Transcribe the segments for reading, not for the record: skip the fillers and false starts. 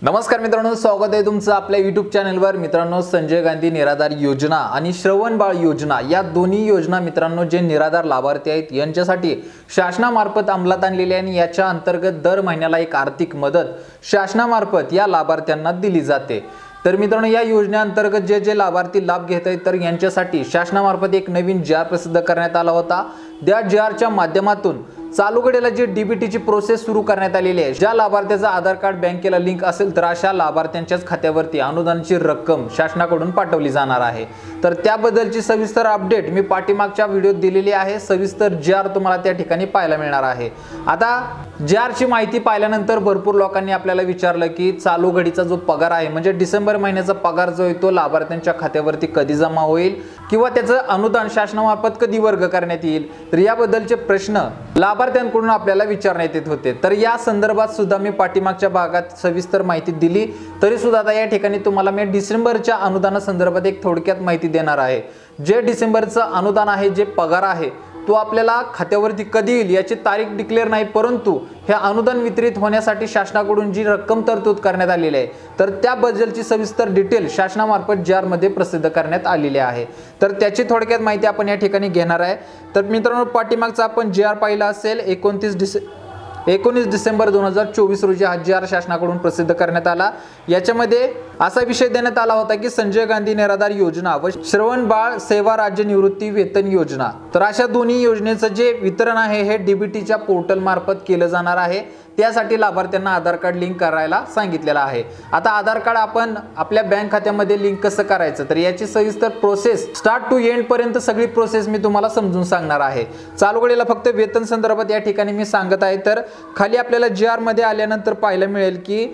नमस्कार मित्रांनो, स्वागत आहे तुमचं आपल्या YouTube चॅनलवर। मित्रांनो, संजय गांधी निराधार योजना आणि श्रवण बाळ योजना या दोन्ही योजना मित्रांनो जे निराधार लाभार्थी आहेत यांच्यासाठी शासनामार्फत अंमलात आणलेली आहे आणि याच्या अंतर्गत दर महिन्याला एक आर्थिक मदत शासनामार्फत या लाभार्थ्यांना दिली जाते। तर मित्रांनो, या योजनेअंतर्गत जे लाभार्थी लाभ घेत आहेत तर यांच्यासाठी शासनामार्फत एक नवीन JR प्रसिद्ध करण्यात आला होता। त्या JRच्या माध्यमातून चालू घडीला जी DBT ची प्रोसेस सुरू करण्यात आलेली आहे। ज्या लाभार्थ्याचा आधार कार्ड बँकेला लिंक असेल तर अशा लाभार्थ्यांच्याच खात्यावरती अनुदानाची रक्कम शासनाकडून पाठवली जाणार आहे। तर त्याबद्दलची सविस्तर अपडेट मी पाठीमागच्या व्हिडिओत दिलेली आहे। सविस्तर JR तुम्हाला त्या ठिकाणी पाहायला मिळणार आहे। आता JR ची माहिती पाहिल्यानंतर भरपूर लोकांनी आपल्याला विचारलं की चालू घडीचा जो पगार आहे म्हणजे डिसेंबर महिन्याचा पगार जो आहे तो लाभार्थ्यांच्या खात्यावरती कधी जमा होईल किंवा त्याचं अनुदान शासनामार्फत कधी वर्ग करण्यात येईल। तर याबद्दलचे प्रश्न लाभार्थ्यांकडून आपल्याला विचारण्यात येत होते। तर या संदर्भात सुद्धा मी पाठीमागच्या भागात सविस्तर माहिती दिली, तरी सुद्धा आता या ठिकाणी तुम्हाला मी डिसेंबरच्या अनुदाना संदर्भात एक थोडक्यात माहिती देणार आहे। जे डिसेंबरचं अनुदान आहे, जे पगार आहे तो आपल्याला खात्यावरती कधी येईल याची तारीख डिक्लेअर नाही, परंतु हे अनुदान वितरित होण्यासाठी शासनाकडून जी रक्कम तरतूद करण्यात आलेली आहे तर त्याबद्दलची सविस्तर डिटेल शासनामार्फत JR मध्ये प्रसिद्ध करण्यात आलेली आहे। तर त्याची थोडक्यात माहिती आपण या ठिकाणी घेणार आहे। तर मित्रांनो, पाठीमागचा आपण JR पाहिला असेल 19 डिसेंबर 2024 रोजी हा JR शासनाकडून प्रसिद्ध करण्यात आला। याच्यामध्ये असा विषय देण्यात आला होता की संजय गांधी निराधार योजना व श्रवण बाळ सेवा राज्य निवृत्ती वेतन योजना। तर अशा दोन्ही योजनेचं जे वितरण आहे हे DBTच्या पोर्टल मार्फत केलं जाणार आहे। त्यासाठी लाभार्थ्यांना आधार कार्ड लिंक करायला सांगितलेलं आहे। आता आधार कार्ड आपण आपल्या बँक खात्यामध्ये लिंक कसं करायचं तर याची सविस्तर प्रोसेस स्टार्ट टू एंड पर्यंत सगळी प्रोसेस मी तुम्हाला समजून सांगणार आहे। चालू घडीला फक्त वेतन संदर्भात या ठिकाणी मी सांगत आहे। तर खाली आपल्याला JR मध्ये आल्यानंतर पाहायला मिळेल की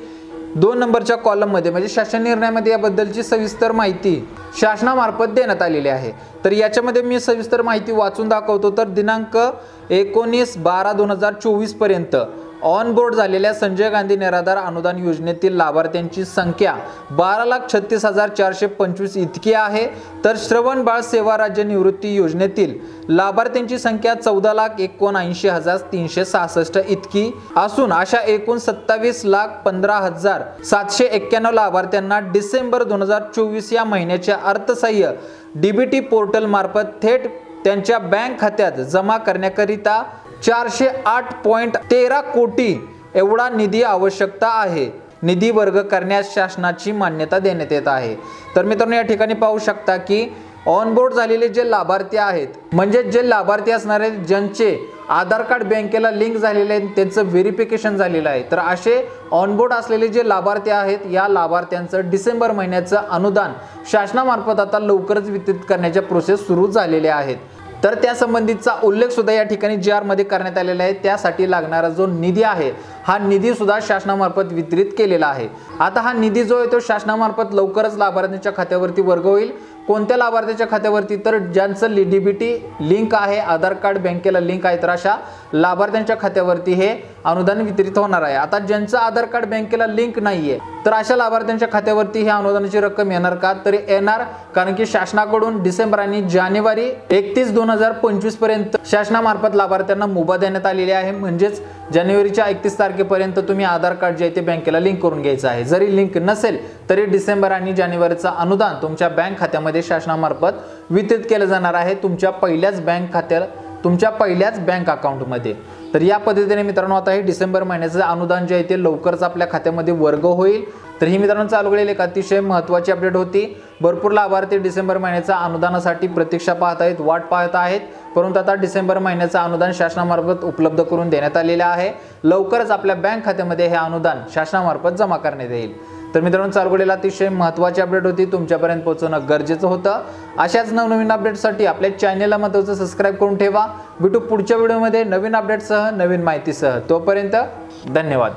2 नंबरच्या कॉलम मध्ये म्हणजे शासन निर्णयामध्ये याबद्दलची सविस्तर माहिती शासनामार्फत देण्यात आलेली आहे। तर याच्यामध्ये मी सविस्तर माहिती वाचून दाखवतो। तर दिनांक 19/12/2024 पर्यंत ऑन बोर्ड झालेल्या संजय गांधी निराधार अनुदान योजनेतील लाभार्थ्यांची संख्या 12,36,425 इतकी आहे। तर श्रवण बाळ सेवा राज्य निवृत्ती योजनेतील लाभार्थ्यांची संख्या 14,79,366 इतकी असून अशा एकूण 27,15,791 लाभार्थ्यांना डिसेंबर 2024 या महिन्याच्या अर्थसहाय्य DBT पोर्टल मार्फत थेट त्यांच्या बँक खात्यात जमा करण्याकरिता 408.13 कोटी एवढा निधी आवश्यकता आहे। निधी वर्ग करण्यास शासनाची मान्यता देण्यात येत आहे। तर मित्रांनो, या ठिकाणी पाहू शकता की ऑनबोर्ड झालेले जे लाभार्थी आहेत म्हणजे जे लाभार्थी असणार आहेत ज्यांचे आधार कार्ड बँकेला लिंक झालेले आहे, त्यांचं व्हेरिफिकेशन झालेलं आहे, तर असे ऑनबोर्ड असलेले जे लाभार्थी आहेत या लाभार्थ्यांचं डिसेंबर महिन्याचं अनुदान शासनामार्फत आता लवकरच वितरित करण्याच्या प्रोसेस सुरू झालेल्या आहेत। तर त्या संबंधीचा उल्लेख सुद्धा या ठिकाणी JR मध्ये करण्यात आलेला आहे। त्यासाठी लागणारा जो निधी आहे हा निधी सुद्धा शासनामार्फत वितरित केलेला आहे। आता हा निधी जो आहे तो शासनामार्फत लवकरच लाभार्थ्यांच्या खात्यावरती वर्ग होईल। कोणत्या लाभार्थ्याच्या खात्यावरती तर ज्यांचं DBT लिंक आहे, आधार कार्ड बँकेला लिंक आहे, तर अशा लाभार्थ्यांच्या खात्यावरती हे अनुदान वितरित होणार आहे। आता ज्यांचं आधार कार्ड बँकेला लिंक नाहीये तर अशा लाभार्थ्यांच्या खात्यावरती हे अनुदानाची रक्कम येणार का तर येणार, कारण की शासनाकडून डिसेंबर आणि जानेवारी 31/2025 पर्यंत शासनामार्फत लाभार्थ्यांना मुभा देण्यात आलेली आहे। म्हणजेच जानेवारीच्या 31 तारखेपर्यंत तुम्ही आधार कार्ड जे आहे ते बँकेला लिंक करून घ्यायचं आहे। जरी लिंक नसेल तरी डिसेंबर आणि जानेवारीचं अनुदान तुमच्या बँक खात्यामध्ये शासनामार्फत वितरित केलं जाणार आहे तुमच्या पहिल्याच बँक अकाउंटमध्ये। तर या पद्धतीने मित्रांनो आता हे डिसेंबर महिन्याचं अनुदान जे आहे ते लवकरच आपल्या खात्यामध्ये वर्ग होईल। तर ही मित्रांनो चालू घडीला एक अतिशय महत्त्वाची अपडेट होती। भरपूर लाभार्थी डिसेंबर महिन्याच्या अनुदानासाठी प्रतीक्षा पाहत आहेत, वाट पाहत आहेत, परंतु आता डिसेंबर महिन्याचं अनुदान शासनामार्फत उपलब्ध करून देण्यात आलेले आहे। लवकरच आपल्या बँक खात्यामध्ये हे अनुदान शासनामार्फत जमा करण्यात येईल। तर मित्रांनो, चालू घडीला अतिशय महत्त्वाची अपडेट होती, तुमच्यापर्यंत पोहोचवणं गरजेचं होतं। अशाच नवनवीन अपडेटसाठी आपल्या चॅनलला महत्त्वाचं सबस्क्राईब करून ठेवा। भेटू पुढच्या व्हिडिओमध्ये नवीन अपडेटसह, नवीन माहितीसह। तोपर्यंत धन्यवाद।